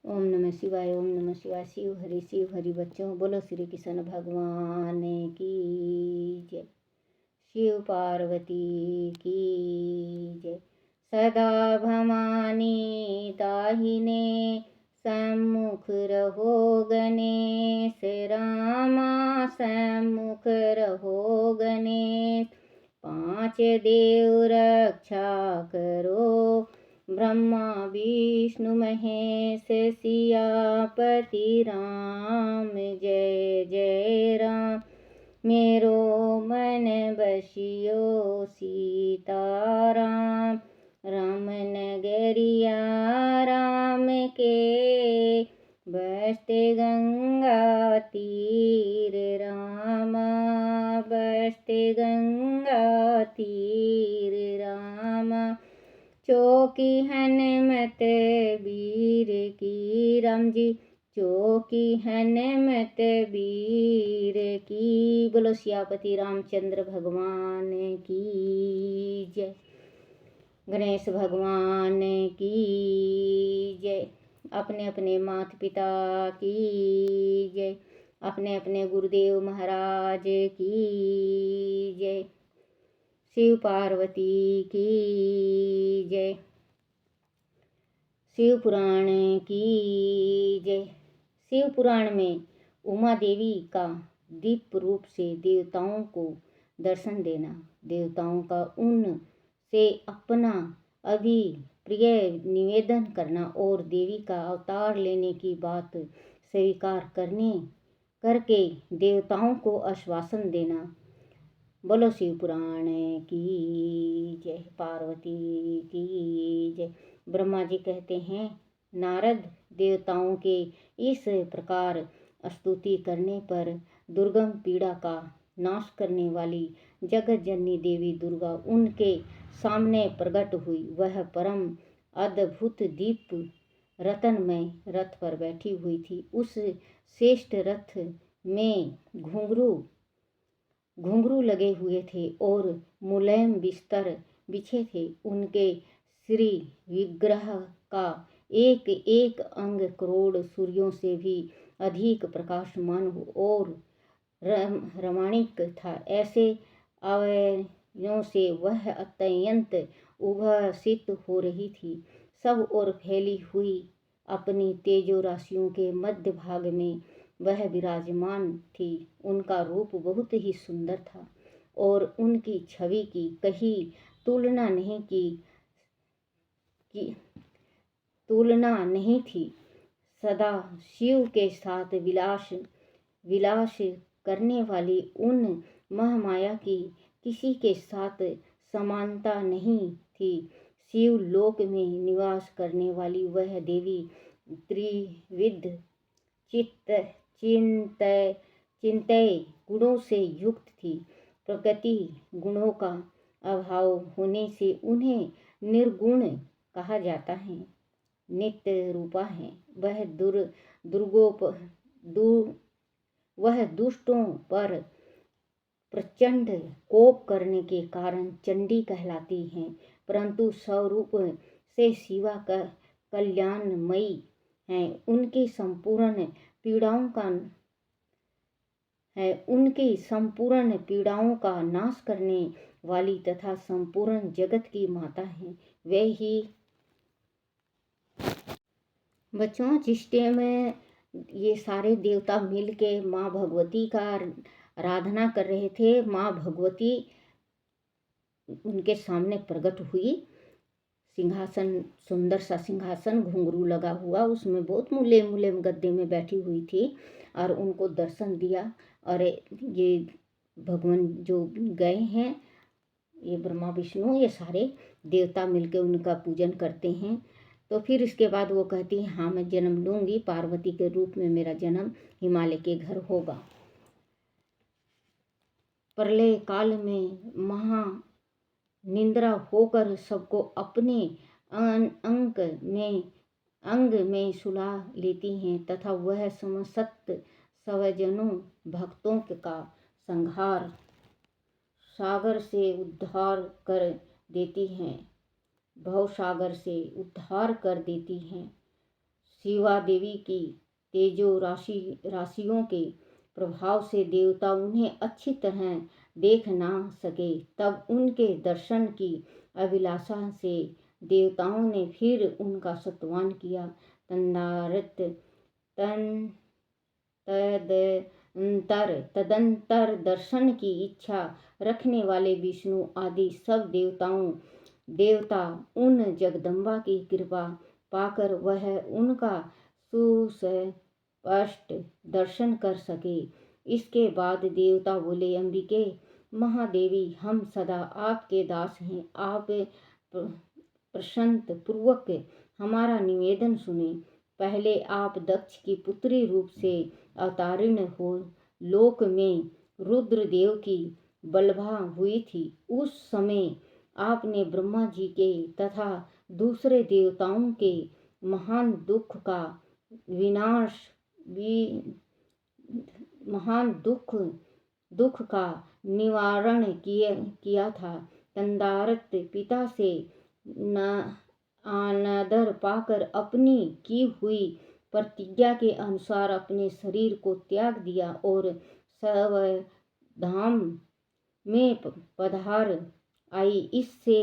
ओम नमः शिवाय, ओम नमः शिवाय। शिव हरि बच्चों, बोलो श्री कृष्ण भगवान की जय। शिव पार्वती की जय। सदा भवानी दाहिने सम्मुख रहो, गणेश रामा सम्मुख रहो गणेश। पांच देव रक्षा करो, ब्रह्मा विष्णु महेश सियापति राम। जय जय राम। मेरो मन बसियो सीताराम, राम नगरिया राम के। बसते गंगा तीर रामा, बसते गंगा तीर रामा। चौकी हनुमत वीर की राम जी, चौकी हनुमत वीर की। बोलो सियापति रामचंद्र भगवान की जय। गणेश भगवान की जय। अपने अपने माता पिता की जय। अपने अपने गुरुदेव महाराज की जय। शिव पार्वती की जय। शिव पुराण की जय। शिव पुराण में उमा देवी का दिव्य रूप से देवताओं को दर्शन देना, देवताओं का उन से अपना अभिप्रिय निवेदन करना और देवी का अवतार लेने की बात स्वीकार करके देवताओं को आश्वासन देना। बोलो शिव पुराण की जय। पार्वती की जय। ब्रह्मा जी कहते हैं, नारद देवताओं के इस प्रकार स्तुति करने पर दुर्गम पीड़ा का नाश करने वाली जगत जननी देवी दुर्गा उनके सामने प्रकट हुई। वह परम अद्भुत दीप रतनमय रथ पर बैठी हुई थी। उस श्रेष्ठ रथ में घुंघरू लगे हुए थे और मुलायम बिस्तर बिछे थे। उनके श्री विग्रह का एक एक अंग करोड़ सूर्यों से भी अधिक प्रकाशमान और रमणीक था। ऐसे अवयवों से वह अत्यंत उभसित हो रही थी। सब ओर फैली हुई अपनी तेजो राशियों के मध्य भाग में वह विराजमान थी। उनका रूप बहुत ही सुंदर था और उनकी छवि की कहीं तुलना नहीं थी। सदा शिव के साथ विलास करने वाली उन महामाया की किसी के साथ समानता नहीं थी। शिव लोक में निवास करने वाली वह देवी त्रिविध चिंतय गुणों से युक्त थी। प्रकृति गुणों का अभाव होने से उन्हें निर्गुण कहा जाता है। नित्य रूपा है। वह दुष्टों पर प्रचंड कोप करने के कारण चंडी कहलाती हैं, परंतु स्वरूप से शिवा का कल्याणमयी है। उनकी संपूर्ण पीड़ाओं का नाश करने वाली तथा संपूर्ण जगत की माता है। वे ही बच्चों, जिस टाइम ये सारे देवता मिल के माँ भगवती का आराधना कर रहे थे, माँ भगवती उनके सामने प्रकट हुई। सिंहासन, सुंदर सा सिंहासन घुंघरू लगा हुआ, उसमें बहुत मुलायम गद्दे में बैठी हुई थी और उनको दर्शन दिया। और ये भगवान जो गए हैं, ये ब्रह्मा विष्णु, ये सारे देवता मिलकर उनका पूजन करते हैं। तो फिर इसके बाद वो कहती है, हाँ मैं जन्म लूँगी, पार्वती के रूप में मेरा जन्म हिमालय के घर होगा। प्रलय काल में महा निंद्रा होकर सबको अपने अंग में सुला लेती हैं तथा वह समस्त सवजनों भक्तों का संहार सागर से उद्धार कर देती हैं, भवसागर से उद्धार कर देती हैं। शिवा देवी की तेजो राशियों के प्रभाव से देवता उन्हें अच्छी तरह देख ना सके। तब उनके दर्शन की अभिलाषा से देवताओं ने फिर उनका स्तुवान किया। तदंतर दर्शन की इच्छा रखने वाले विष्णु आदि सब देवता उन जगदम्बा की कृपा पाकर वह उनका सुस्पष्ट दर्शन कर सके। इसके बाद देवता बोले, अंबिके महादेवी, हम सदा आपके दास हैं। आप प्रसन्न पूर्वक हमारा निवेदन सुने। पहले आप दक्ष की पुत्री रूप से अवतारिण हो लोक में रुद्रदेव की बलभा हुई थी। उस समय आपने ब्रह्मा जी के तथा दूसरे देवताओं के महान दुख का निवारण किया था। तंदारत पिता से अनादर पाकर अपनी की हुई प्रतिज्ञा के अनुसार अपने शरीर को त्याग दिया और स्वधाम में पधार आई। इससे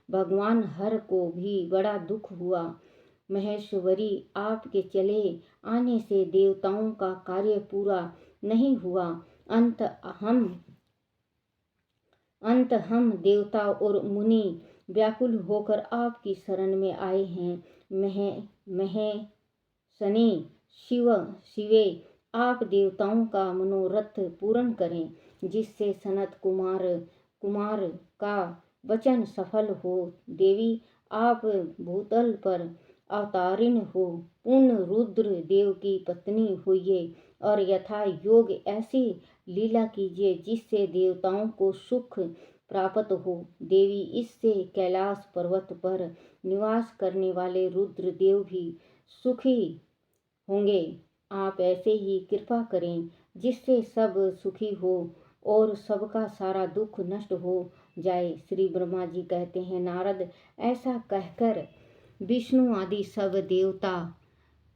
भगवान हर को भी बड़ा दुख हुआ। महेश्वरी, आपके चले आने से देवताओं का कार्य पूरा नहीं हुआ। अंत हम देवता और मुनि व्याकुल होकर आपकी शरण में आए हैं। महेशनी शिवे, आप देवताओं का मनोरथ पूर्ण करें, जिससे सनत कुमार का वचन सफल हो। देवी, आप भूतल पर अवतारिण हो पूर्ण रुद्र देव की पत्नी होइए और यथा योग ऐसी लीला कीजिए जिससे देवताओं को सुख प्राप्त हो। देवी, इससे कैलाश पर्वत पर निवास करने वाले रुद्र देव भी सुखी होंगे। आप ऐसे ही कृपा करें जिससे सब सुखी हो और सबका सारा दुख नष्ट हो जाए। श्री ब्रह्मा जी कहते हैं, नारद, ऐसा कहकर विष्णु आदि सब देवता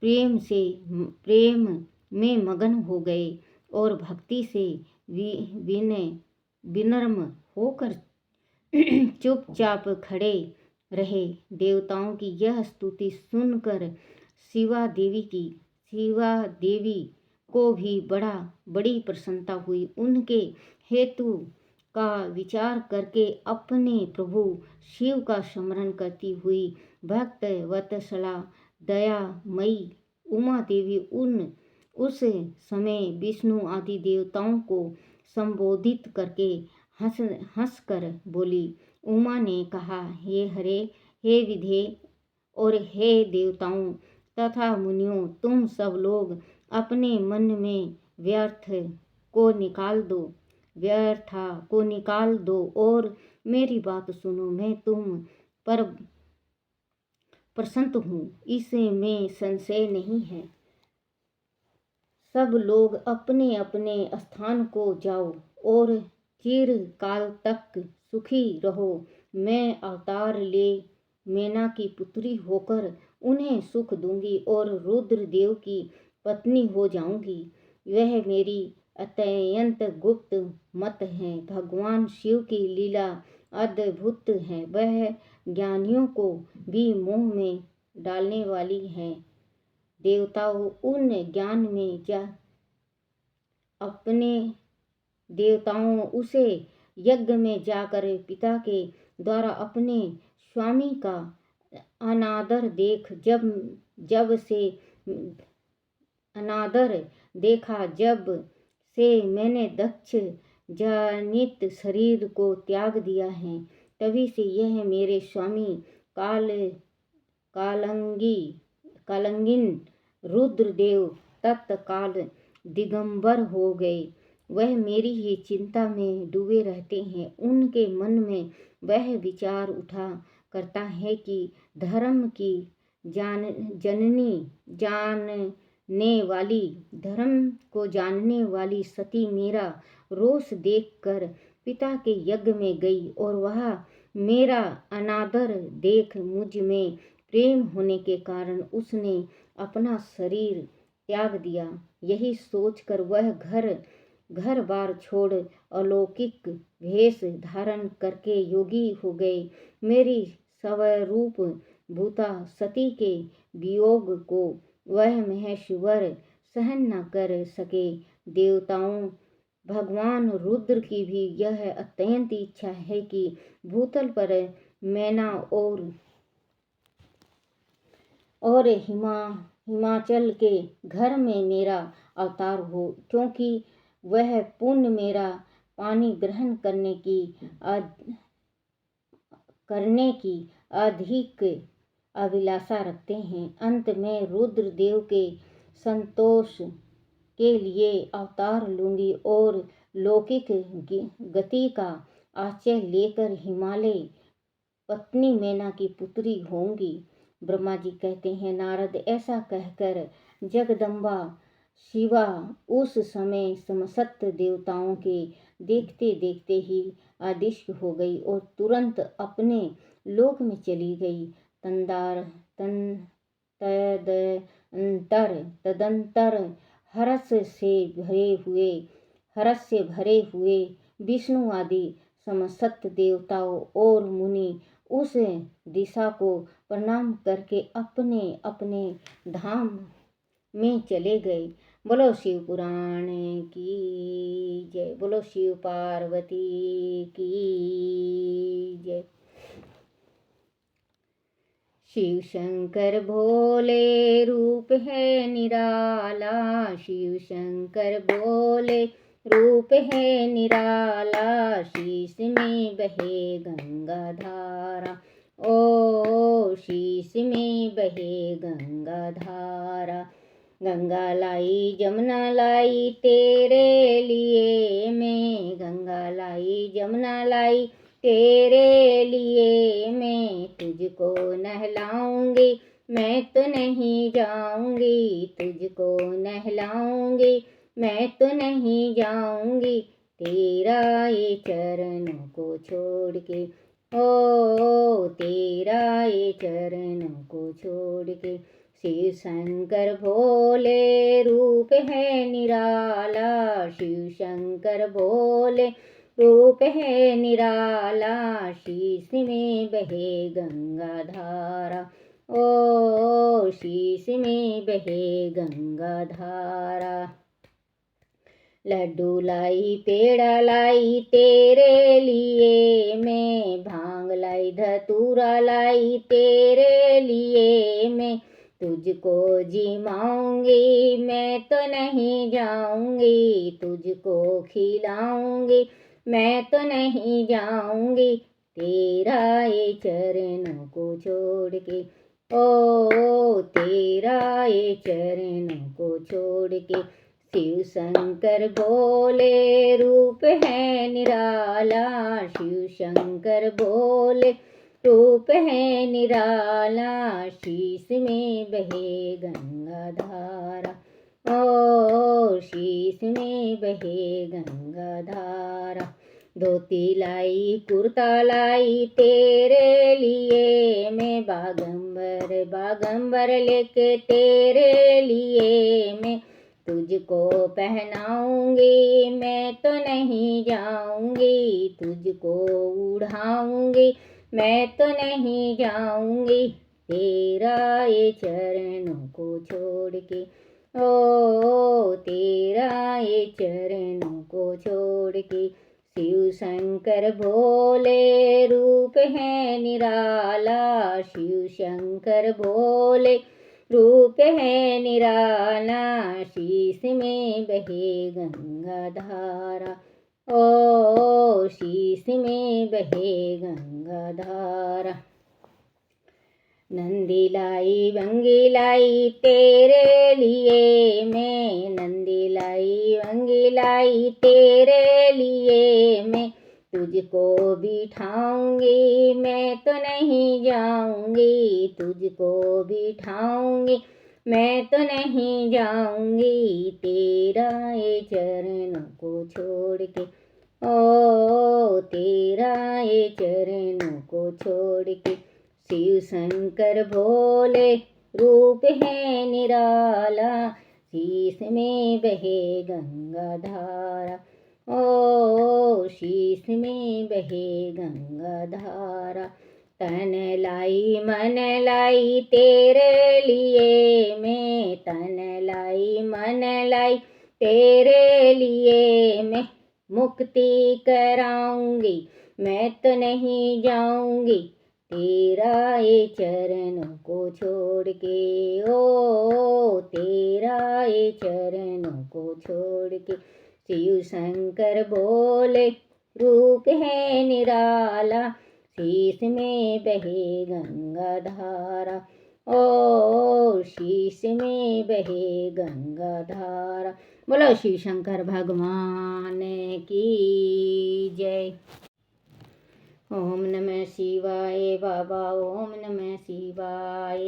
प्रेम में मगन हो गए और भक्ति से विनम्र होकर चुपचाप खड़े रहे। देवताओं की यह स्तुति सुनकर शिवा देवी को भी बड़ी प्रसन्नता हुई। उनके हेतु का विचार करके अपने प्रभु शिव का स्मरण करती हुई भक्त वत्सला दयामयी उमा देवी उस समय विष्णु आदि देवताओं को संबोधित करके हंसकर बोली। उमा ने कहा, हे हरे, हे विधे और हे देवताओं तथा मुनियों, तुम सब लोग अपने मन में व्यर्थ को निकाल दो और मेरी बात सुनो। मैं तुम पर प्रसन्न हूँ, इसमें संशय नहीं है। सब लोग अपने अपने स्थान को जाओ और चिरकाल तक सुखी रहो। मैं अवतार ले मैना की पुत्री होकर उन्हें सुख दूंगी और रुद्र देव की पत्नी हो जाऊंगी। वह मेरी अत्यंत गुप्त मत है। भगवान शिव की लीला अद्भुत है। वह ज्ञानियों को भी मोह में डालने वाली है। देवताओं उसे यज्ञ में जाकर पिता के द्वारा अपने स्वामी का अनादर देखा जब से मैंने दक्ष जनित शरीर को त्याग दिया है, तभी से यह मेरे स्वामी कालंगिन रुद्रदेव तत्काल दिगंबर हो गए। वह मेरी ही चिंता में डूबे रहते हैं। उनके मन में वह विचार उठा करता है कि धर्म को जानने वाली सती मेरा रोष देखकर पिता के यज्ञ में गई और वह मेरा अनादर देख मुझ में प्रेम होने के कारण उसने अपना शरीर त्याग दिया। यही सोचकर वह घर बार छोड़ अलौकिक वेश धारण करके योगी हो गए। मेरी स्वरूप भूता सती के वियोग को वह महेश्वर सहन न कर सके। देवताओं भगवान रुद्र की भी यह अत्यंत इच्छा है कि भूतल पर मैना और हिमाचल के घर में मेरा अवतार हो, क्योंकि वह पुण्य मेरा पानी ग्रहण करने की अधिक अभिलाषा रखते हैं। अंत में रुद्र देव के संतोष के लिए अवतार लूंगी और लौकिक गति का आश्रय लेकर हिमालय पत्नी मैना की पुत्री होंगी। ब्रह्मा जी कहते हैं, नारद ऐसा कहकर जगदम्बा शिवा उस समय समस्त देवताओं के देखते देखते ही अदृश्य हो गई और तुरंत अपने लोक में चली गई। तदंतर हर्ष से भरे हुए विष्णु आदि समस्त देवताओं और मुनि उस दिशा को प्रणाम करके अपने अपने धाम में चले गए। बोलो शिव पुराण की जय। बोलो शिव पार्वती की जय। शिव शंकर भोले रूप है निराला, शिव शंकर भोले रूप है निराला, शीश में बहे गंगा धारा, ओ शीश में बहे गंगा धारा। गंगा लाई जमुना लाई तेरे लिए मैं, गंगा लाई जमुना लाई तेरे लिए मैं, तुझको नहलाऊंगी मैं तो नहीं जाऊंगी, तुझको नहलाऊंगी मैं तो नहीं जाऊंगी, तेरा ये चरणों को छोड़ के, ओ तेरा ये चरणों को छोड़ के। शिव शंकर भोले रूप है निराला, शिव शंकर भोले रूप है निराला, शीश में बहे गंगा धारा, ओ शीश में बहे गंगा धारा। लड्डू लाई पेड़ा लाई तेरे लिए मैं, भांग लाई धतूरा लाई तेरे लिए मैं, तुझको जिमाऊंगी मैं तो नहीं जाऊंगी, तुझको खिलाऊंगी मैं तो नहीं जाऊंगी, तेरा ये चरणों को छोड़ के, ओ तेरा ये चरणों को छोड़ के। शिव शंकर भोले रूप है निराला, शिव शंकर भोले रूप है निराला, शीश में बहे गंगा धारा, ओ शीश में बहे गंगा धारा। धोती लाई कुर्ता लाई तेरे लिए मैं, बागंबर बागंबर लेके तेरे लिए मैं, तुझको पहनाऊंगी मैं तो नहीं जाऊंगी, तुझको उड़ाऊंगी मैं तो नहीं जाऊंगी, तेरा ये चरणों को छोड़ के, ओ तेरा ये चरणों को छोड़ के। शिव शंकर भोले रूप है निराला, शिव शंकर भोले रूप है निराला, शीश में बहे गंगा धारा, ओ शीश में बहे गंगा धारा। नंदी लाई वंगी लाई तेरे लिए मैं, नंदी लाई वंगी लाई तेरे लिए मैं, तुझको बिठाऊंगी मैं तो नहीं जाऊंगी, तुझको बिठाऊंगी मैं तो नहीं जाऊंगी, तेरा ये चरणों को छोड़ के, ओ तेरा ये चरणों को छोड़ के। शिव शंकर भोले रूप है निराला, शीश में बहे गंगा धारा। ओ शीश में बहे गंगा धारा। तन लाई मन लाई तेरे लिए मैं, तन लाई मन लाई तेरे लिए मैं। मुक्ति कराऊंगी मैं तो नहीं जाऊंगी तेरा ये चरणों को छोड़ के। ओ तेरा ये चरणों को छोड़ के। शिव शंकर बोले रूप है निराला, शीश में बहे गंगा धारा। ओ शीश में बहे गंगा धारा। बोलो शिव शंकर भगवान की जय। ओम नमः शिवाय बाबा, ओम नमः शिवाय,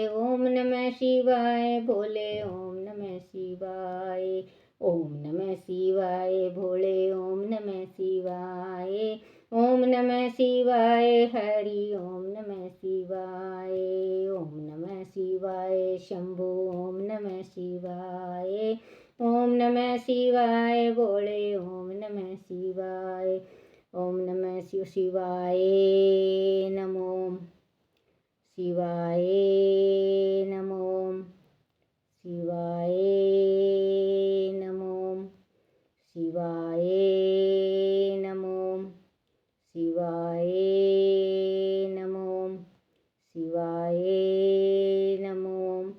ओम नमः शिवाय भोले, ओम नमः शिवाय, ओम नमः शिवाय भोले, ओम नमः शिवाय, ओम नमः शिवाय हरि, ओम नमः शिवाय, ओम नमः शिवाय शंभु, ओम नमः शिवाय, ओम नमः शिवाय भोले, ओम नमः शिवाय, ओम नमः शिव शिवाय नमो, शिवाय नमो, शिवाय नमो, शिवाय नमो, शिवाय नमो, शिवाय नमो।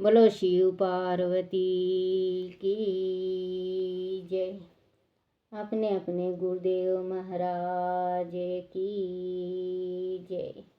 बोलो शिव पार्वती की जय। अपने अपने गुरुदेव महाराज की जय।